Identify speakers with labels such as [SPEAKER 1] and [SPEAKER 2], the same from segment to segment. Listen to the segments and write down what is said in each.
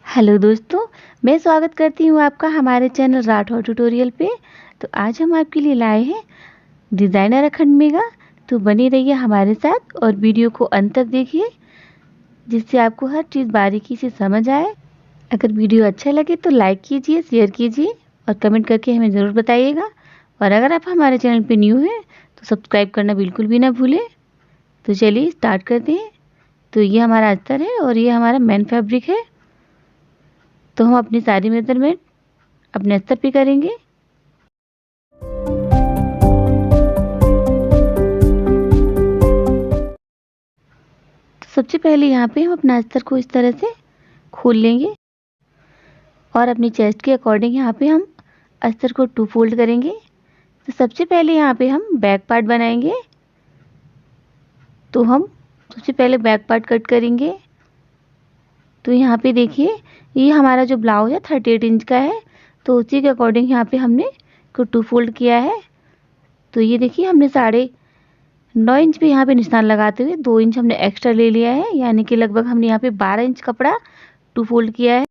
[SPEAKER 1] Hello दोस्तों, मैं स्वागत करती हूँ आपका हमारे चैनल राठौर ट्यूटोरियल पे। तो आज हम आपके लिए लाए हैं डिज़ाइनर अखंड मेगा। तो बने रहिए हमारे साथ और वीडियो को अंत तक देखिए, जिससे आपको हर चीज़ बारीकी से समझ आए। अगर वीडियो अच्छा लगे तो लाइक कीजिए, शेयर कीजिए और कमेंट करके हमें ज़रूर बताइएगा। और अगर आप हमारे चैनल पर न्यू हैं तो सब्सक्राइब करना बिल्कुल भी ना भूलें। तो चलिए स्टार्ट करते हैं। तो ये हमारा अस्तर है और ये हमारा मेन फैब्रिक है। तो हम अपनी सारी मेजरमेंट अपने अस्तर पे करेंगे। तो सबसे पहले यहाँ पे हम अपना अस्तर को इस तरह से खोल लेंगे और अपनी चेस्ट के अकॉर्डिंग यहाँ पे हम अस्तर को 2 फोल्ड करेंगे। तो सबसे पहले यहाँ पे हम बैक पार्ट बनाएंगे। तो हम सबसे पहले बैक पार्ट कट करेंगे। तो यहाँ पे देखिए, ये हमारा जो ब्लाउज है 38 इंच का है। तो उसी के अकॉर्डिंग यहाँ पे हमने को 2 फोल्ड किया है। तो ये देखिए, हमने 9.5 इंच पे यहाँ पे निशान लगाते हुए 2 इंच हमने एक्स्ट्रा ले लिया है, यानी कि लगभग हमने यहाँ पे 12 इंच कपड़ा 2 फोल्ड किया है।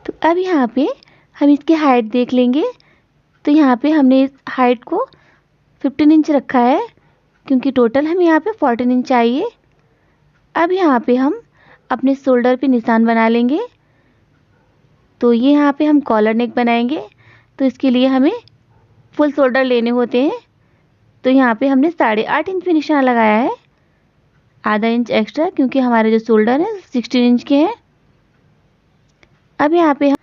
[SPEAKER 1] तो अब यहाँ पे हम इसकी हाइट देख लेंगे। तो यहाँ पे हमने इस हाइट को 15 इंच रखा है, क्योंकि टोटल हमें यहाँ पे 14 इंच चाहिए। अब यहाँ पे हम अपने शोल्डर पे निशान बना लेंगे। तो ये यहाँ पे हम कॉलर नेक बनाएंगे। तो इसके लिए हमें फुल शोल्डर लेने होते हैं। तो यहाँ पे हमने 8.5 इंच पे निशान लगाया है, आधा इंच एक्स्ट्रा, क्योंकि हमारे जो शोल्डर है 16 इंच के हैं। अब यहाँ पे हम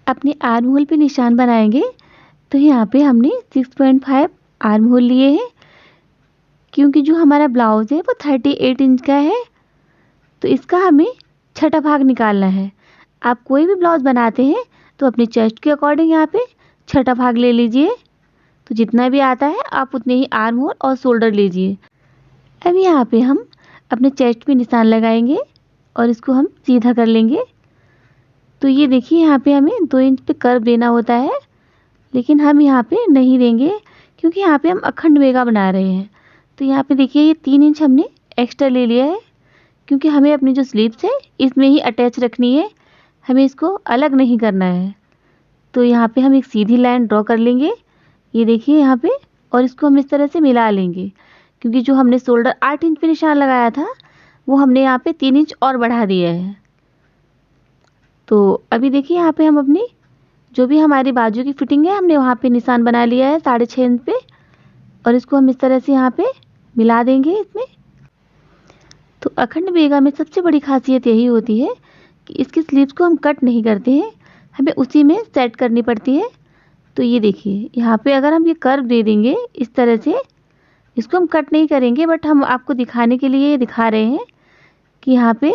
[SPEAKER 1] अपनी आर्म होल पे निशान बनाएंगे। तो यहाँ पे हमने 6.5 आर्म होल लिए हैं, क्योंकि जो हमारा ब्लाउज है वो 38 इंच का है। तो इसका हमें छठा भाग निकालना है। आप कोई भी ब्लाउज बनाते हैं तो अपनी चेस्ट के अकॉर्डिंग यहाँ पे छठा भाग ले लीजिए। तो जितना भी आता है आप उतने ही आर्म होल और शोल्डर लीजिए। अब यहाँ पे हम अपने चेस्ट पे निशान लगाएंगे और इसको हम सीधा कर लेंगे। तो ये देखिए, यहाँ पे हमें 2 इंच पे कर्व देना होता है, लेकिन हम यहाँ पे नहीं देंगे, क्योंकि यहाँ पे हम अखंड मेगा बना रहे हैं। तो यहाँ पे देखिए, ये 3 इंच हमने एक्स्ट्रा ले लिया है, क्योंकि हमें अपनी जो स्लीव्स है इसमें ही अटैच रखनी है, हमें इसको अलग नहीं करना है। तो यहाँ पे हम एक सीधी लाइन ड्रॉ कर लेंगे, ये देखिए यहाँ पे, और इसको हम इस तरह से मिला लेंगे, क्योंकि जो हमने शोल्डर 8 इंच पे निशान लगाया था वो हमने यहाँ पे 3 इंच और बढ़ा दिया है। तो अभी देखिए, यहाँ पे हम अपनी जो भी हमारी बाजू की फिटिंग है हमने वहाँ पे निशान बना लिया है 6.5 इंच पे, और इसको हम इस तरह से यहाँ पे मिला देंगे इसमें। तो अखंड मेगा में सबसे बड़ी खासियत यही होती है कि इसकी स्लीव्स को हम कट नहीं करते हैं, हमें उसी में सेट करनी पड़ती है। तो ये देखिए, यहाँ पे अगर हम ये कर्व दे देंगे इस तरह से, इसको हम कट नहीं करेंगे, बट हम आपको दिखाने के लिए दिखा रहे हैं कि यहाँ पे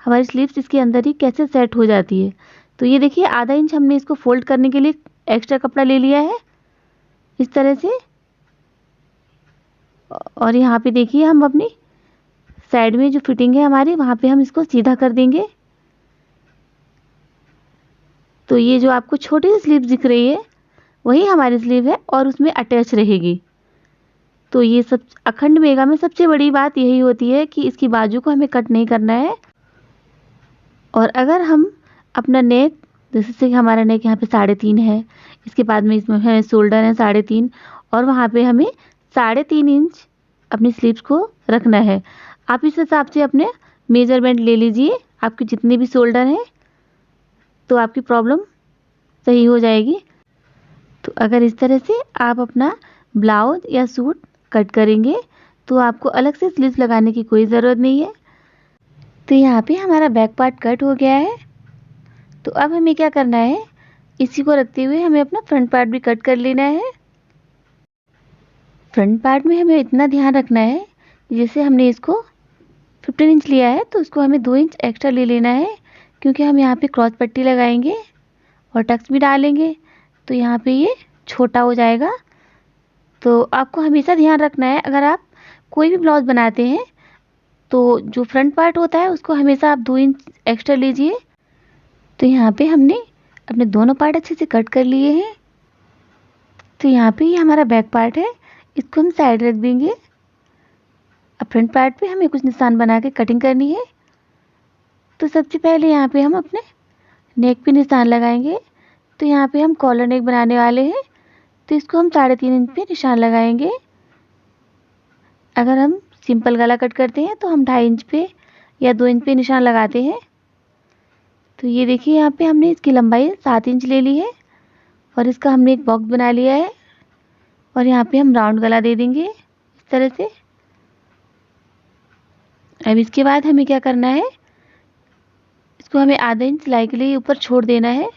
[SPEAKER 1] हमारी स्लीव्स इसके अंदर ही कैसे सेट हो जाती है। तो ये देखिए, आधा इंच हमने इसको फोल्ड करने के लिए एक्स्ट्रा कपड़ा ले लिया है इस तरह से। और यहाँ पे देखिए, हम अपनी साइड में जो फिटिंग है हमारी, वहाँ पे हम इसको सीधा कर देंगे। तो ये जो आपको छोटी सी स्लीव दिख रही है वही हमारी स्लीव है और उसमें अटैच रहेगी। तो ये सब अखंड मेगा में सबसे बड़ी बात यही होती है कि इसकी बाजू को हमें कट नहीं करना है। और अगर हम अपना नेक, जैसे कि हमारा नेक यहाँ पे 3.5 है, इसके बाद में इसमें है शोल्डर है 3.5, और वहाँ पे हमें 3.5 इंच अपनी स्लीव्स को रखना है। आप इस हिसाब से अपने मेजरमेंट ले लीजिए, आपके जितने भी शोल्डर हैं, तो आपकी प्रॉब्लम सही हो जाएगी। तो अगर इस तरह से आप अपना ब्लाउज या सूट कट करेंगे तो आपको अलग से स्लीव्स लगाने की कोई ज़रूरत नहीं है। तो यहाँ पे हमारा बैक पार्ट कट हो गया है। तो अब हमें क्या करना है, इसी को रखते हुए हमें अपना फ्रंट पार्ट भी कट कर लेना है। फ्रंट पार्ट में हमें इतना ध्यान रखना है, जैसे हमने इसको 15 इंच लिया है तो उसको हमें 2 इंच एक्स्ट्रा ले लेना है, क्योंकि हम यहाँ पे क्रॉस पट्टी लगाएंगे और टक्स भी डालेंगे। तो यहाँ पे ये छोटा हो जाएगा। तो आपको हमेशा ध्यान रखना है, अगर आप कोई भी ब्लाउज बनाते हैं तो जो फ्रंट पार्ट होता है उसको हमेशा आप 2 इंच एक्स्ट्रा लीजिए। तो यहाँ पे हमने अपने दोनों पार्ट अच्छे से कट कर लिए हैं। तो यहाँ पे ये हमारा बैक पार्ट है, इसको हम साइड रख देंगे। अब फ्रंट पार्ट पे हमें कुछ निशान बना के कटिंग करनी है। तो सबसे पहले यहाँ पे हम अपने नेक पे निशान लगाएंगे। तो यहाँ पे हम कॉलर नेक बनाने वाले हैं, तो इसको हम 3.5 इंच पे निशान लगाएंगे। अगर हम सिंपल गला कट करते हैं तो हम 2.5 इंच पे या 2 इंच पे निशान लगाते हैं। तो ये देखिए यहाँ पे हमने इसकी लंबाई 7 इंच ले ली है और इसका हमने एक बॉक्स बना लिया है और यहाँ पे हम राउंड गला दे देंगे इस तरह से। अब इसके बाद हमें क्या करना है, इसको हमें आधा इंच सिलाई के लिए ऊपर छोड़ देना है,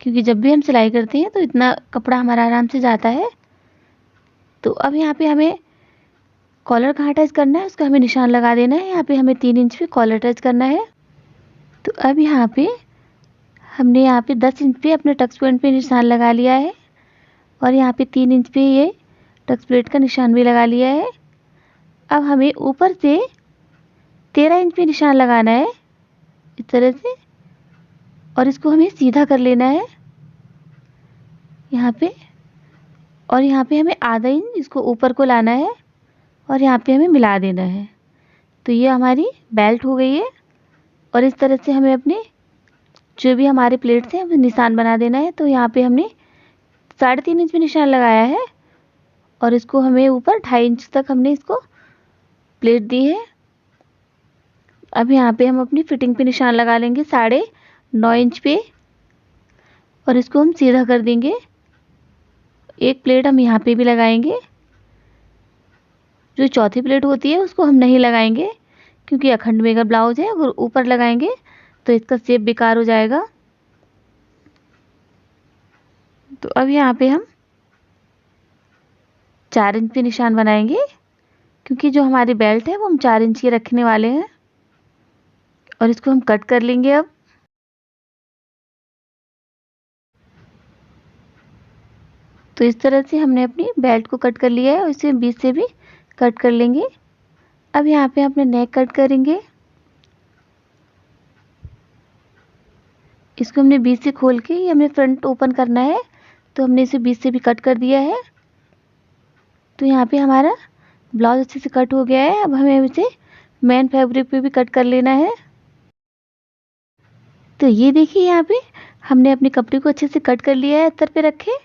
[SPEAKER 1] क्योंकि जब भी हम सिलाई करते हैं तो इतना कपड़ा हमारा आराम से जाता है। तो अब यहाँ पे हमें कॉलर कहाँ अटैच करना है उसका हमें निशान लगा देना है। यहाँ पे हमें 3 इंच पे कॉलर अटैच करना है। तो अब यहाँ पे हमने यहाँ पे 10 इंच पे अपने टक्स पॉइंट पे निशान लगा लिया है और यहाँ पे 3 इंच पे ये टक्स प्लेट का निशान भी लगा लिया है। अब हमें ऊपर से 13 इंच पे निशान लगाना है इस तरह से और इसको हमें सीधा कर लेना है यहाँ पे। और यहाँ पे हमें आधा इंच इसको ऊपर को लाना है और यहाँ पे हमें मिला देना है। तो ये हमारी बेल्ट हो गई है और इस तरह से हमें अपने जो भी हमारे प्लेट्स हैं निशान बना देना है। तो यहाँ पे हमने 3.5 इंच पे निशान लगाया है और इसको हमें ऊपर 2.5 इंच तक हमने इसको प्लेट दी है। अब यहाँ पे हम अपनी फिटिंग पे निशान लगा लेंगे 9.5 इंच पे और इसको हम सीधा कर देंगे। एक प्लेट हम यहाँ पे भी लगाएंगे, जो चौथी प्लेट होती है उसको हम नहीं लगाएंगे क्योंकि अखंड में का ब्लाउज है, अगर ऊपर लगाएंगे तो इसका शेप बेकार हो जाएगा। तो अब यहाँ पे हम 4 इंच पे निशान बनाएंगे, क्योंकि जो हमारी बेल्ट है वो हम 4 इंच की रखने वाले हैं और इसको हम कट कर लेंगे। अब तो इस तरह से हमने अपनी बेल्ट को कट कर लिया है और इसे बीच से भी कट कर लेंगे। अब यहाँ पे अपने नेक कट करेंगे। इसको हमने बीच से खोल के ये हमें फ्रंट ओपन करना है, तो हमने इसे बीच से भी कट कर दिया है। तो यहाँ पे हमारा ब्लाउज अच्छे से कट हो गया है। अब हमें इसे मेन फैब्रिक पे भी कट कर लेना है। तो ये देखिए यहाँ पे हमने अपने कपड़े को अच्छे से कट कर लिया है अस्तर पे रखे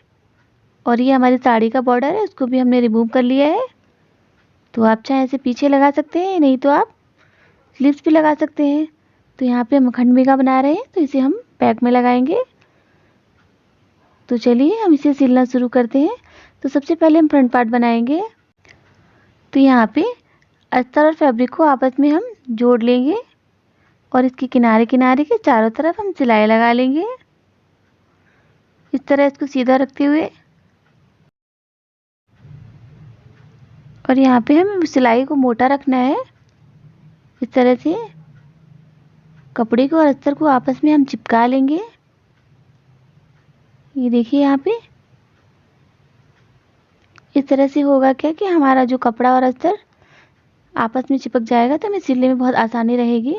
[SPEAKER 1] और ये हमारी साड़ी का बॉर्डर है उसको भी हमने रिमूव कर लिया है। तो आप चाहे इसे पीछे लगा सकते हैं, नहीं तो आप स्लीव्स भी लगा सकते हैं। तो यहाँ पे हम अखंड मेगा बना रहे हैं तो इसे हम बैक में लगाएंगे। तो चलिए हम इसे सिलना शुरू करते हैं। तो सबसे पहले हम फ्रंट पार्ट बनाएंगे। तो यहाँ पे अस्तर और फैब्रिक को आपस में हम जोड़ लेंगे और इसके किनारे किनारे के चारों तरफ हम सिलाई लगा लेंगे इस तरह, इसको सीधा रखते हुए। और यहाँ पे हमें सिलाई को मोटा रखना है इस तरह से। कपड़े को और अस्तर को आपस में हम चिपका लेंगे। ये देखिए यहाँ पे इस तरह से होगा क्या कि हमारा जो कपड़ा और अस्तर आपस में चिपक जाएगा, तो हमें सिलने में बहुत आसानी रहेगी।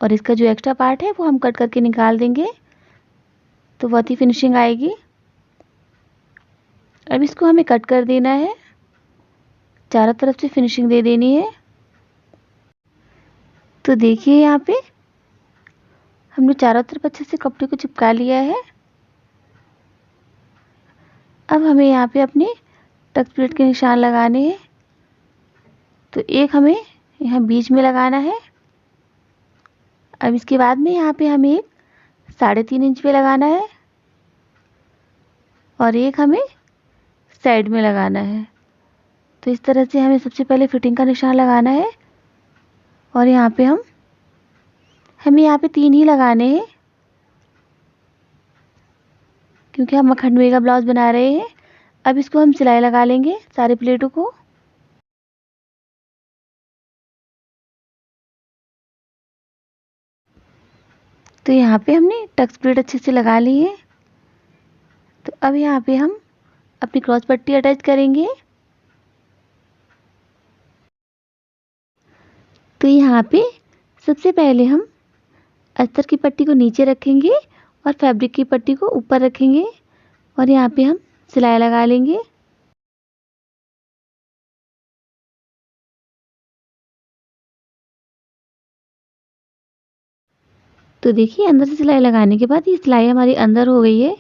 [SPEAKER 1] और इसका जो एक्स्ट्रा पार्ट है वो हम कट करके निकाल देंगे, तो बहुत ही फिनिशिंग आएगी। अब इसको हमें कट कर देना है, चारों तरफ से फिनिशिंग दे देनी है। तो देखिए यहाँ पे हमने चारों तरफ अच्छे से कपड़े को चिपका लिया है। अब हमें यहाँ पे अपने टक्स प्लेट के निशान लगाने हैं। तो एक हमें यहाँ बीच में लगाना है। अब इसके बाद में यहाँ पे हमें एक 3.5 इंच पे लगाना है और एक हमें साइड में लगाना है। तो इस तरह से हमें सबसे पहले फिटिंग का निशान लगाना है और यहाँ पे हमें यहाँ पे 3 ही लगाने हैं, क्योंकि हम अखंड में का ब्लाउज बना रहे हैं। अब इसको हम सिलाई लगा लेंगे सारे प्लेटों को। तो यहाँ पे हमने टक्स प्लेट अच्छे से लगा ली है। तो अब यहाँ पे हम अपनी क्रॉस पट्टी अटैच करेंगे। तो यहाँ पे सबसे पहले हम अस्तर की पट्टी को नीचे रखेंगे और फैब्रिक की पट्टी को ऊपर रखेंगे और यहाँ पे हम सिलाई लगा लेंगे। तो देखिए अंदर से सिलाई लगाने के बाद ये सिलाई हमारी अंदर हो गई है,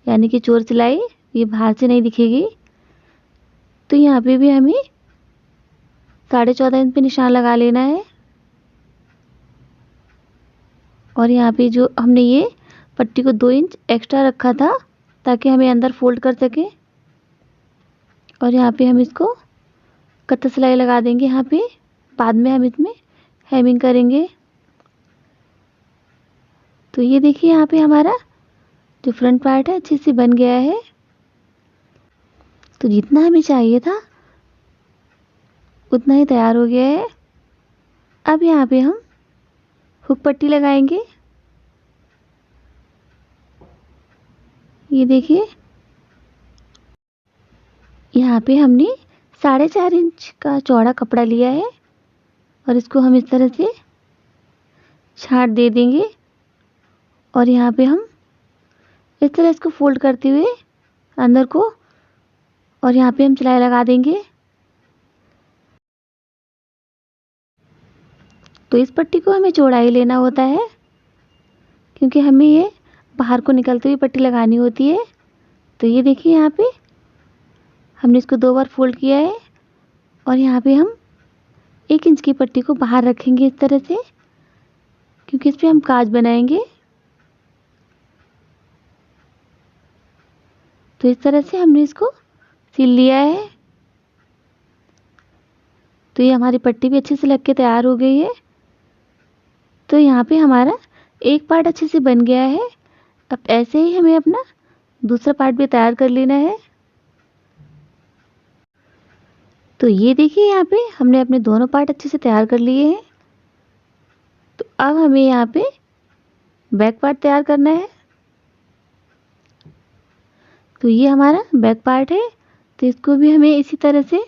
[SPEAKER 1] यानी कि चोर सिलाई, ये बाहर से नहीं दिखेगी। तो यहाँ पे भी हमें 14.5 इंच पे निशान लगा लेना है। और यहाँ पे जो हमने ये पट्टी को 2 इंच एक्स्ट्रा रखा था ताकि हमें अंदर फोल्ड कर सके। और यहाँ पे हम इसको कत्ता सिलाई लगा देंगे। यहाँ पे बाद में हम इसमें हेमिंग करेंगे। तो ये देखिए यहाँ पे हमारा जो फ्रंट पार्ट है अच्छे से बन गया है। तो जितना हमें चाहिए था उतना ही तैयार हो गया है। अब यहाँ पे हम हुक पट्टी लगाएंगे। ये देखिए यहाँ पे हमने 4.5 इंच का चौड़ा कपड़ा लिया है और इसको हम इस तरह से छांट दे देंगे। और यहाँ पे हम इस तरह इसको फोल्ड करते हुए अंदर को, और यहाँ पे हम सिलाई लगा देंगे। तो इस पट्टी को हमें चौड़ाई लेना होता है क्योंकि हमें ये बाहर को निकलती हुई पट्टी लगानी होती है। तो ये देखिए यहाँ पे हमने इसको 2 बार फोल्ड किया है और यहाँ पे हम 1 इंच की पट्टी को बाहर रखेंगे इस तरह से, क्योंकि इस पे हम काज बनाएंगे। तो इस तरह से हमने इसको सिल लिया है। तो ये हमारी पट्टी भी अच्छे से लग के तैयार हो गई है। तो यहाँ पे हमारा एक पार्ट अच्छे से बन गया है। अब ऐसे ही हमें अपना दूसरा पार्ट भी तैयार कर लेना है। तो ये देखिए यहाँ पे हमने अपने दोनों पार्ट अच्छे से तैयार कर लिए हैं। तो अब हमें यहाँ पे बैक पार्ट तैयार करना है। तो ये हमारा बैक पार्ट है। तो इसको भी हमें इसी तरह से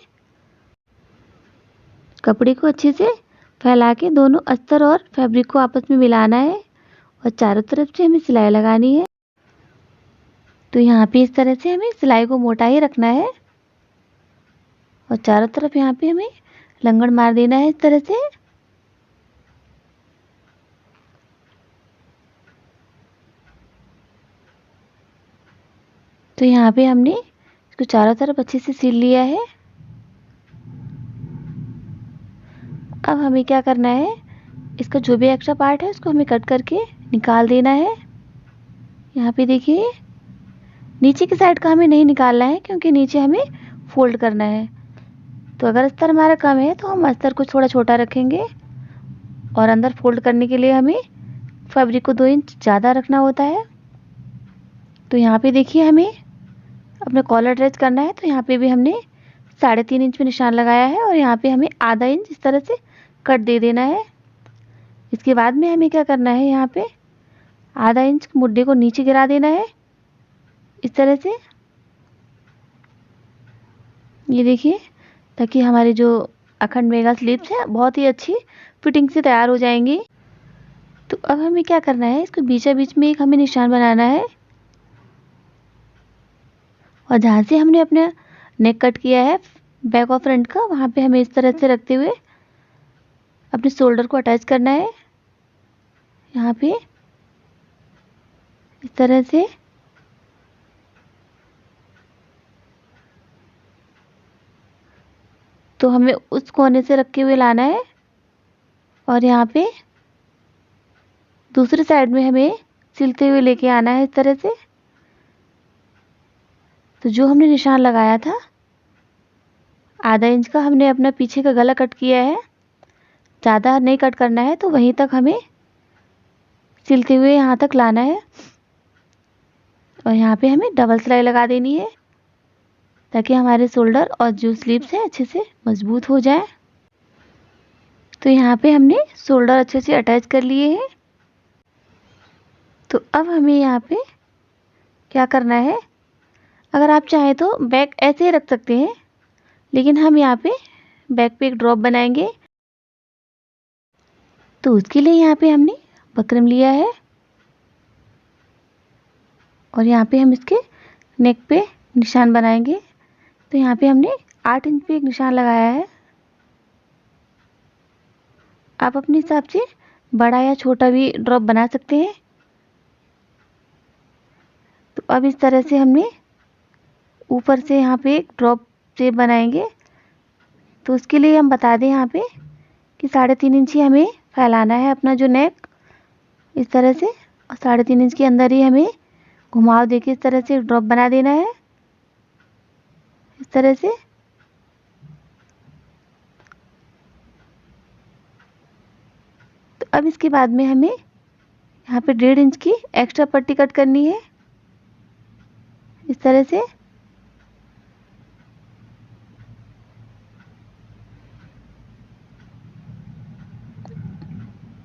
[SPEAKER 1] कपड़े को अच्छे से फैला के दोनों अस्तर और फैब्रिक को आपस में मिलाना है और चारों तरफ से हमें सिलाई लगानी है। तो यहाँ पे इस तरह से हमें सिलाई को मोटा ही रखना है और चारों तरफ यहाँ पे हमें लंगड़ मार देना है इस तरह से। तो यहाँ पे हमने इसको चारों तरफ अच्छे से सिल लिया है। अब हमें क्या करना है, इसका जो भी एक्स्ट्रा पार्ट है उसको हमें कट करके निकाल देना है। यहाँ पे देखिए नीचे की साइड का हमें नहीं निकालना है क्योंकि नीचे हमें फोल्ड करना है। तो अगर अस्तर हमारा कम है तो हम अस्तर को थोड़ा छोटा रखेंगे और अंदर फोल्ड करने के लिए हमें फैब्रिक को 2 इंच ज़्यादा रखना होता है। तो यहाँ पे देखिए हमें अपने कॉलर अटैच करना है। तो यहाँ पे भी हमने 3.5 इंच पे निशान लगाया है और यहाँ पे हमें आधा इंच इस तरह से कट दे देना है। इसके बाद में हमें क्या करना है, यहाँ पे आधा इंच मुड्ढे को नीचे गिरा देना है इस तरह से। ये देखिए ताकि हमारे जो अखंड मेगा स्लीव्स है बहुत ही अच्छी फिटिंग से तैयार हो जाएंगी। तो अब हमें क्या करना है, इसको बीचा बीच में एक हमें निशान बनाना है और जहाँ से हमने अपना नेक कट किया है बैक और फ्रंट का, वहाँ पे हमें इस तरह से रखते हुए अपने शोल्डर को अटैच करना है यहाँ पे इस तरह से। तो हमें उस कोने से रखे हुए लाना है और यहाँ पे दूसरी साइड में हमें सिलते हुए लेके आना है इस तरह से। तो जो हमने निशान लगाया था आधा इंच का, हमने अपना पीछे का गला कट किया है, ज़्यादा नहीं कट करना है। तो वहीं तक हमें सिलते हुए यहाँ तक लाना है और यहाँ पे हमें डबल सिलाई लगा देनी है ताकि हमारे शोल्डर और जो स्लीव्स है अच्छे से मजबूत हो जाए। तो यहाँ पे हमने शोल्डर अच्छे से अटैच कर लिए हैं। तो अब हमें यहाँ पे क्या करना है, अगर आप चाहें तो बैक ऐसे ही रख सकते हैं, लेकिन हम यहाँ पे बैक पे एक ड्रॉप बनाएंगे। तो उसके लिए यहाँ पे हमने बकरम लिया है और यहाँ पे हम इसके नेक पे निशान बनाएंगे। तो यहाँ पे हमने 8 इंच पे एक निशान लगाया है। आप अपने हिसाब से बड़ा या छोटा भी ड्रॉप बना सकते हैं। तो अब इस तरह से हमने ऊपर से यहाँ पे एक ड्रॉप शेप बनाएंगे। तो उसके लिए हम बता दें यहाँ पे कि 3.5 इंच ही हमें फैलाना है अपना जो नेक, इस तरह से। और 3.5 इंच के अंदर ही हमें घुमाव देके इस तरह से एक ड्रॉप बना देना है, इस तरह से। तो अब इसके बाद में हमें यहाँ पे 1.5 इंच की एक्स्ट्रा पट्टी कट करनी है, इस तरह से।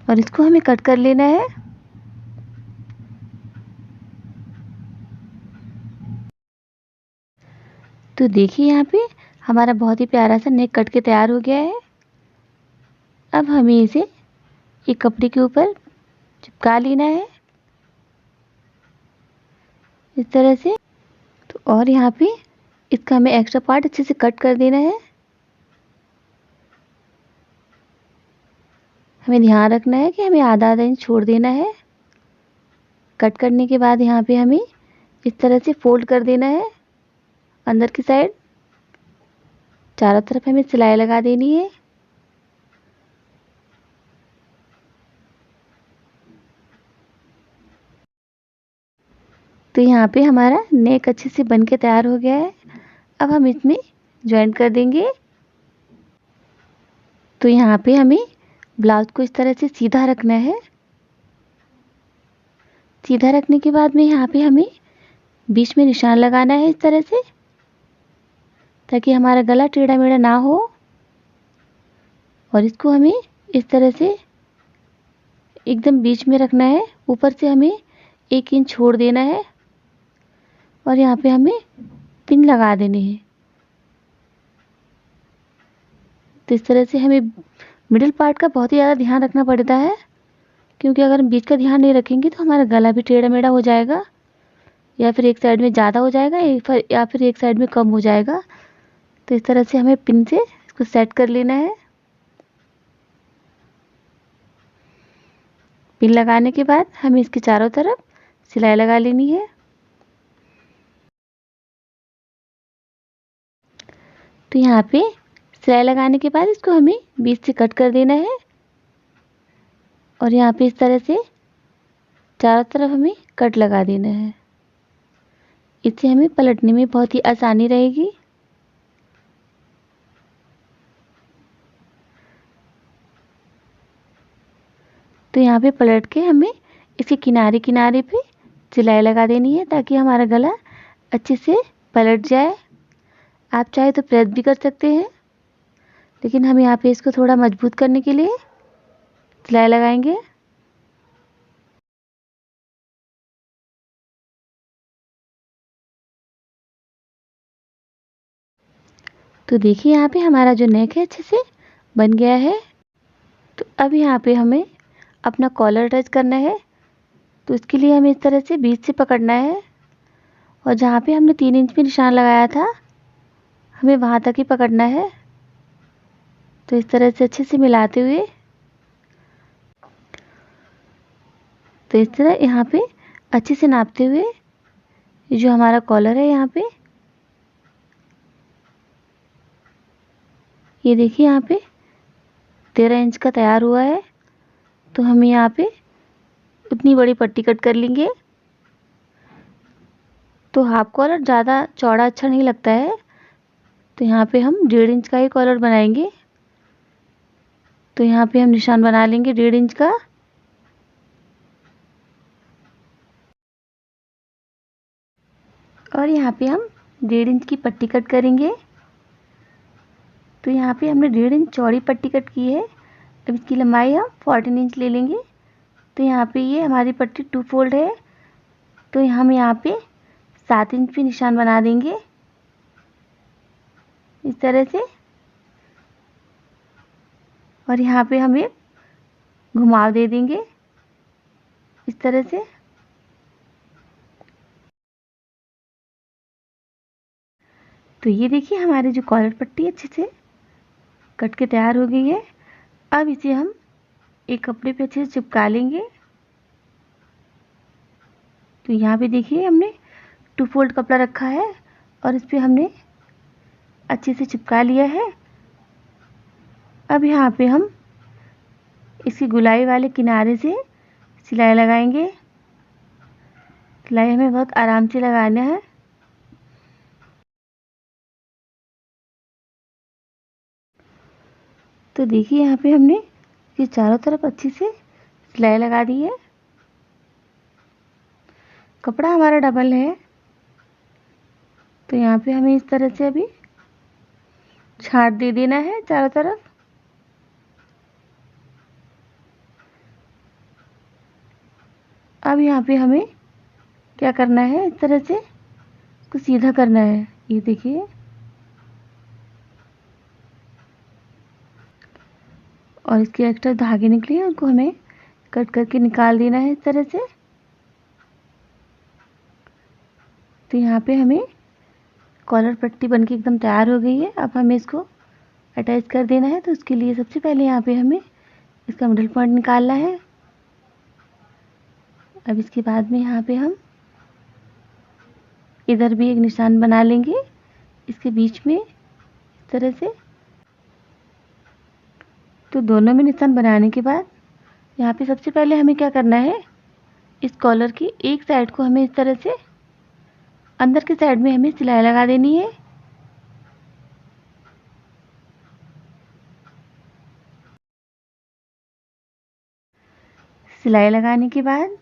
[SPEAKER 1] और इसको हमें कट कर लेना है। तो देखिए यहाँ पे हमारा बहुत ही प्यारा सा नेक कट के तैयार हो गया है। अब हमें इसे एक कपड़े के ऊपर चिपका लेना है, इस तरह से। तो और यहाँ पे इसका हमें एक्स्ट्रा पार्ट अच्छे से कट कर देना है। हमें ध्यान रखना है कि हमें आधा इंच छोड़ देना है। कट करने के बाद यहाँ पे हमें इस तरह से फोल्ड कर देना है अंदर की साइड। चारों तरफ हमें सिलाई लगा देनी है। तो यहाँ पे हमारा नेक अच्छे से बन के तैयार हो गया है। अब हम इसमें ज्वाइन कर देंगे। तो यहाँ पे हमें ब्लाउज को इस तरह से सीधा रखना है। सीधा रखने के बाद में यहाँ पे हमें बीच में निशान लगाना है, इस तरह से, ताकि हमारा गला टेढ़ा मेढ़ा ना हो। और इसको हमें इस तरह से एकदम बीच में रखना है। ऊपर से हमें 1 इंच छोड़ देना है और यहाँ पे हमें पिन लगा देने हैं। तो इस तरह से हमें मिडिल पार्ट का बहुत ही ज़्यादा ध्यान रखना पड़ता है, क्योंकि अगर हम बीच का ध्यान नहीं रखेंगे तो हमारा गला भी टेढ़ा मेढ़ा हो जाएगा, या फिर एक साइड में ज़्यादा हो जाएगा या फिर एक साइड में कम हो जाएगा। तो इस तरह से हमें पिन से इसको सेट कर लेना है। पिन लगाने के बाद हमें इसके चारों तरफ सिलाई लगा लेनी है। तो यहाँ पे सिलाई लगाने के बाद इसको हमें बीच से कट कर देना है। और यहाँ पे इस तरह से चारों तरफ हमें कट लगा देना है। इससे हमें पलटने में बहुत ही आसानी रहेगी। तो यहाँ पे पलट के हमें इसके किनारे किनारे पे सिलाई लगा देनी है, ताकि हमारा गला अच्छे से पलट जाए। आप चाहे तो प्रेस भी कर सकते हैं, लेकिन हम यहाँ पे इसको थोड़ा मजबूत करने के लिए सिलाई लगाएंगे। तो देखिए यहाँ पे हमारा जो नेक है अच्छे से बन गया है। तो अब यहाँ पे हमें अपना कॉलर अटैच करना है। तो इसके लिए हमें इस तरह से बीच से पकड़ना है, और जहाँ पे हमने 3 इंच में निशान लगाया था हमें वहाँ तक ही पकड़ना है। तो इस तरह से अच्छे से मिलाते हुए, तो इस तरह यहाँ पे अच्छे से नापते हुए, ये जो हमारा कॉलर है यहाँ पे, ये देखिए यहाँ पे 13 इंच का तैयार हुआ है। तो हम यहाँ पे उतनी बड़ी पट्टी कट कर लेंगे। तो हाफ कॉलर ज़्यादा चौड़ा अच्छा नहीं लगता है, तो यहाँ पे हम 1.5 इंच का ही कॉलर बनाएंगे। तो यहाँ पे हम निशान बना लेंगे 1.5 इंच का। और यहाँ पे हम 1.5 इंच की पट्टी कट करेंगे। तो यहाँ पे हमने 1.5 इंच चौड़ी पट्टी कट की है। अब इसकी लंबाई हम 14 इंच ले लेंगे। तो यहाँ पे ये हमारी पट्टी 2 फोल्ड है, तो हम यहाँ पे 7 इंच पे निशान बना देंगे, इस तरह से। और यहाँ पे हम एक घुमाव दे देंगे, इस तरह से। तो ये देखिए हमारी जो कॉलर पट्टी अच्छे से कट के तैयार हो गई है। अब इसे हम एक कपड़े पे अच्छे से चिपका लेंगे। तो यहाँ पे देखिए हमने 2 फोल्ड कपड़ा रखा है और इस पे हमने अच्छे से चिपका लिया है। अब यहाँ पे हम इसकी गुलाई वाले किनारे से सिलाई लगाएंगे। सिलाई हमें बहुत आराम से लगाना है। तो देखिए यहाँ पे हमने ये चारों तरफ अच्छी से सिलाई लगा दी है। कपड़ा हमारा डबल है, तो यहाँ पे हमें इस तरह से अभी छाट दे देना है चारों तरफ। अब यहाँ पे हमें क्या करना है, इस तरह से इसको सीधा करना है। ये देखिए, और इसके एक्स्ट्रा धागे निकले हैं उनको हमें कट करके निकाल देना है इस तरह से। तो यहाँ पे हमें कॉलर पट्टी बनके एकदम तैयार हो गई है। अब हमें इसको अटैच कर देना है। तो उसके लिए सबसे पहले यहाँ पे हमें इसका मिडल पॉइंट निकालना है। अब इसके बाद में यहाँ पे हम इधर भी एक निशान बना लेंगे इसके बीच में इस तरह से। तो दोनों में निशान बनाने के बाद यहाँ पे सबसे पहले हमें क्या करना है, इस कॉलर की एक साइड को हमें इस तरह से अंदर की साइड में हमें सिलाई लगा देनी है। सिलाई लगाने के बाद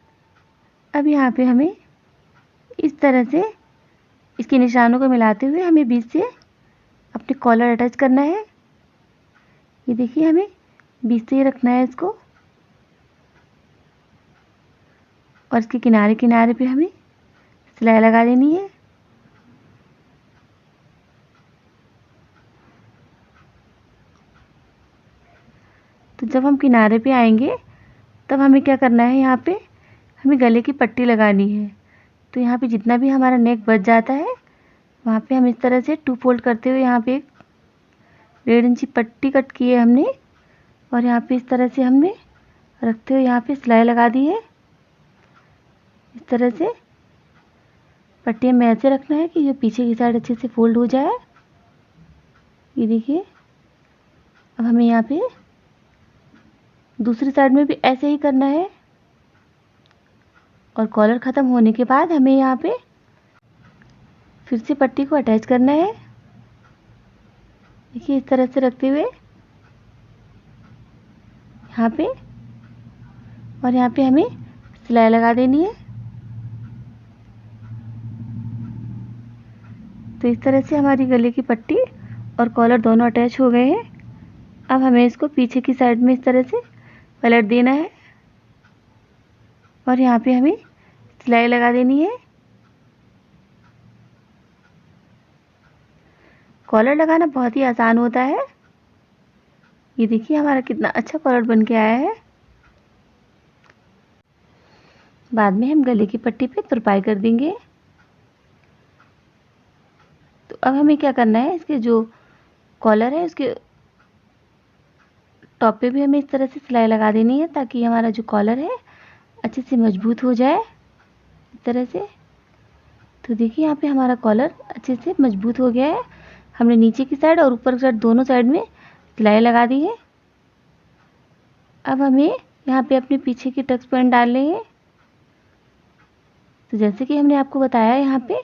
[SPEAKER 1] अब यहाँ पे हमें इस तरह से इसके निशानों को मिलाते हुए हमें बीच से अपने कॉलर अटैच करना है। ये देखिए, हमें बीच से ही रखना है इसको, और इसके किनारे किनारे पे हमें सिलाई लगा देनी है। तो जब हम किनारे पे आएंगे तब हमें क्या करना है, यहाँ पे हमें गले की पट्टी लगानी है। तो यहाँ पे जितना भी हमारा नेक बच जाता है वहाँ पे हम इस तरह से 2 फोल्ड करते हुए यहाँ पे एक 1.5 इंची पट्टी कट की है हमने, और यहाँ पे इस तरह से हमने रखते हुए यहाँ पे सिलाई लगा दी है। इस तरह से पट्टी हमें ऐसे रखना है कि ये पीछे की साइड अच्छे से फोल्ड हो जाए। ये देखिए, अब हमें यहाँ पे दूसरी साइड में भी ऐसे ही करना है। और कॉलर ख़त्म होने के बाद हमें यहाँ पे फिर से पट्टी को अटैच करना है। देखिए, इस तरह से रखते हुए यहाँ पे, और यहाँ पे हमें सिलाई लगा देनी है। तो इस तरह से हमारी गले की पट्टी और कॉलर दोनों अटैच हो गए हैं। अब हमें इसको पीछे की साइड में इस तरह से पलट देना है, और यहाँ पे हमें सिलाई लगा देनी है। कॉलर लगाना बहुत ही आसान होता है। ये देखिए, हमारा कितना अच्छा कॉलर बन के आया है। बाद में हम गले की पट्टी पे तुरपाई कर देंगे। तो अब हमें क्या करना है, इसके जो कॉलर है उसके टॉप पे भी हमें इस तरह से सिलाई लगा देनी है, ताकि हमारा जो कॉलर है अच्छे से मजबूत हो जाए इस तरह से। तो देखिए, यहाँ पे हमारा कॉलर अच्छे से मजबूत हो गया है। हमने नीचे की साइड और ऊपर की साइड दोनों साइड में सिलाई लगा दी है। अब हमें यहाँ पे अपने पीछे की टक्स पॉइंट डालने हैं। तो जैसे कि हमने आपको बताया, यहाँ पे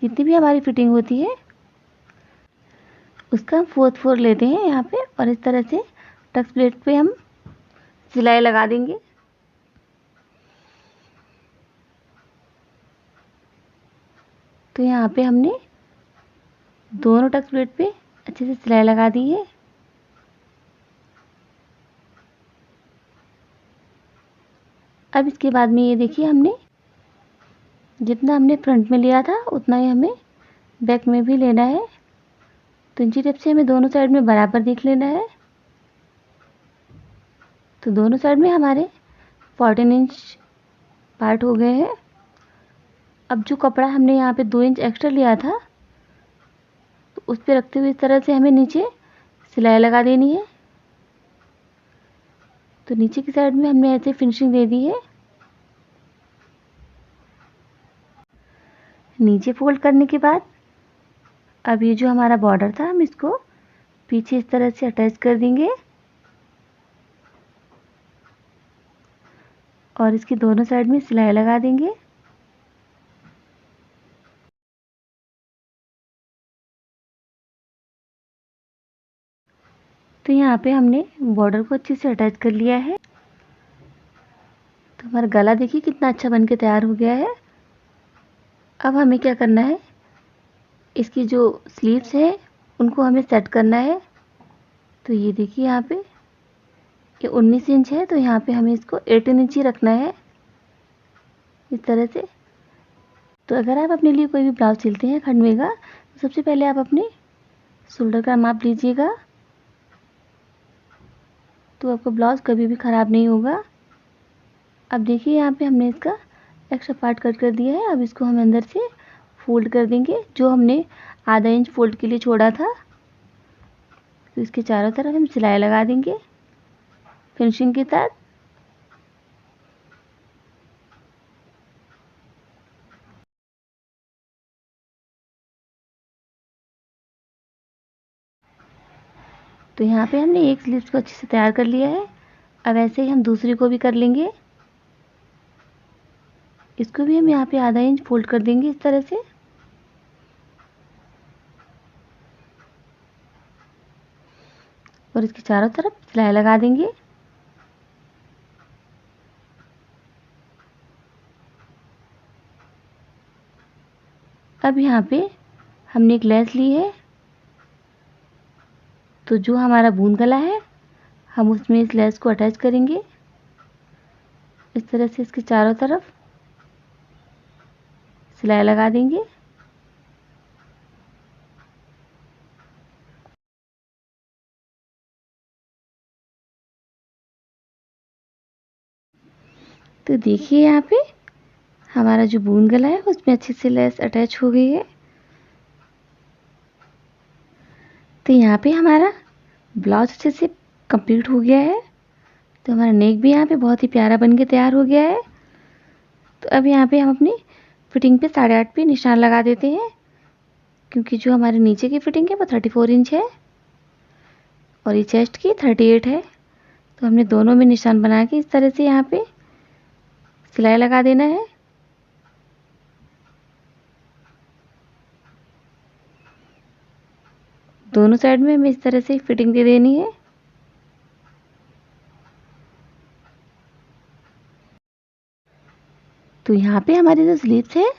[SPEAKER 1] जितनी भी हमारी फिटिंग होती है उसका हम 4th फ्लोर लेते हैं यहाँ पे, और इस तरह से टक्स प्लेट पे हम सिलाई लगा देंगे। तो यहाँ पे हमने दोनों टक्स प्लेट पे अच्छे से सिलाई लगा दी है। अब इसके बाद में ये देखिए, हमने जितना हमने फ्रंट में लिया था उतना ही हमें बैक में भी लेना है। तो इंची टेप से हमें दोनों साइड में बराबर देख लेना है। तो दोनों साइड में हमारे 14 इंच पार्ट हो गए हैं। अब जो कपड़ा हमने यहाँ पे 2 इंच एक्स्ट्रा लिया था, तो उस पे रखते हुए इस तरह से हमें नीचे सिलाई लगा देनी है। तो नीचे की साइड में हमने ऐसे फिनिशिंग दे दी है। नीचे फोल्ड करने के बाद अब ये जो हमारा बॉर्डर था हम इसको पीछे इस तरह से अटैच कर देंगे और इसकी दोनों साइड में सिलाई लगा देंगे। तो यहाँ पे हमने बॉर्डर को अच्छे से अटैच कर लिया है। तो हमारा गला देखिए कितना अच्छा बनके तैयार हो गया है। अब हमें क्या करना है, इसकी जो स्लीव्स है उनको हमें सेट करना है। तो ये देखिए यहाँ पे ये 19 इंच है, तो यहाँ पे हमें इसको 18 इंच ही रखना है इस तरह से। तो अगर आप अपने लिए कोई भी ब्लाउज सिलते हैं खंडवे का, तो सबसे पहले आप अपने शोल्डर का माप लीजिएगा, तो आपका ब्लाउज कभी भी ख़राब नहीं होगा। अब देखिए यहाँ पे हमने इसका एक्स्ट्रा पार्ट कट कर दिया है। अब इसको हम अंदर से फोल्ड कर देंगे, जो हमने आधा इंच फोल्ड के लिए छोड़ा था। तो इसके चारों तरफ हम सिलाई लगा देंगे फिनिशिंग के साथ। तो यहाँ पे हमने एक स्लीव्स को अच्छे से तैयार कर लिया है। अब ऐसे ही हम दूसरी को भी कर लेंगे। इसको भी हम यहाँ पे आधा इंच फोल्ड कर देंगे इस तरह से। और इसके चारों तरफ सिलाई लगा देंगे। अब यहाँ पे हमने एक लेस ली है, तो जो हमारा बूंद गला है हम उसमें इस लेस को अटैच करेंगे इस तरह से। इसके चारों तरफ सिलाई लगा देंगे। तो देखिए यहाँ पे हमारा जो बूंद गला है उसमें अच्छे से लेस अटैच हो गई है। तो यहाँ पे हमारा ब्लाउज अच्छे से कंप्लीट हो गया है। तो हमारा नेक भी यहाँ पे बहुत ही प्यारा बन के तैयार हो गया है। तो अब यहाँ पे हम अपनी फिटिंग पे 8.5 पे निशान लगा देते हैं, क्योंकि जो हमारे नीचे की फिटिंग है वो 34 इंच है और ये चेस्ट की 38 है। तो हमने दोनों में निशान बना के इस तरह से यहाँ पे सिलाई लगा देना है। दोनों साइड में हमें इस तरह से फिटिंग दे देनी है। तो यहाँ पे हमारी जो स्लीव्स है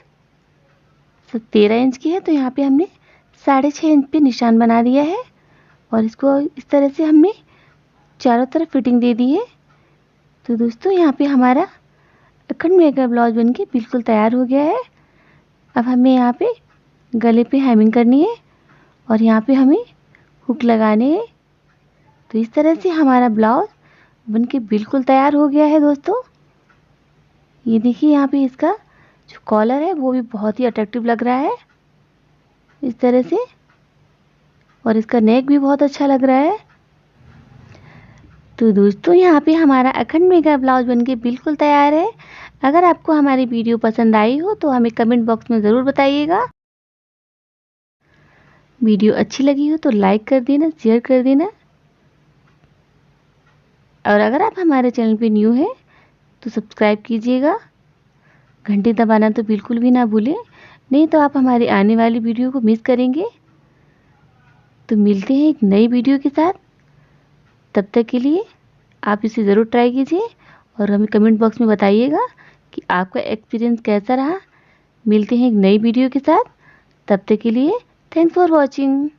[SPEAKER 1] सब 13 इंच की है, तो यहाँ पे हमने 6.5 इंच पे निशान बना दिया है और इसको इस तरह से हमने चारों तरफ फिटिंग दे दी है। तो दोस्तों यहाँ पे हमारा अखंड मेगा ब्लाउज बनके बिल्कुल तैयार हो गया है। अब हमें यहाँ पे गले पे हेमिंग करनी है और यहाँ पे हमें हुक लगाने हैं। तो इस तरह से हमारा ब्लाउज बनके बिल्कुल तैयार हो गया है दोस्तों। ये देखिए यहाँ पे इसका जो कॉलर है वो भी बहुत ही अट्रैक्टिव लग रहा है इस तरह से, और इसका नेक भी बहुत अच्छा लग रहा है। तो दोस्तों यहाँ पे हमारा अखंड मेगा ब्लाउज बनके बिल्कुल तैयार है। अगर आपको हमारी वीडियो पसंद आई हो तो हमें कमेंट बॉक्स में ज़रूर बताइएगा। वीडियो अच्छी लगी हो तो लाइक कर देना, शेयर कर देना, और अगर आप हमारे चैनल पे न्यू है तो सब्सक्राइब कीजिएगा। घंटी दबाना तो बिल्कुल भी ना भूलें, नहीं तो आप हमारी आने वाली वीडियो को मिस करेंगे। तो मिलते हैं एक नई वीडियो के साथ। तब तक के लिए आप इसे ज़रूर ट्राई कीजिए और हमें कमेंट बॉक्स में बताइएगा कि आपका एक्सपीरियंस कैसा रहा। मिलते हैं एक नई वीडियो के साथ। तब तक के लिए थैंक्स फॉर वॉचिंग।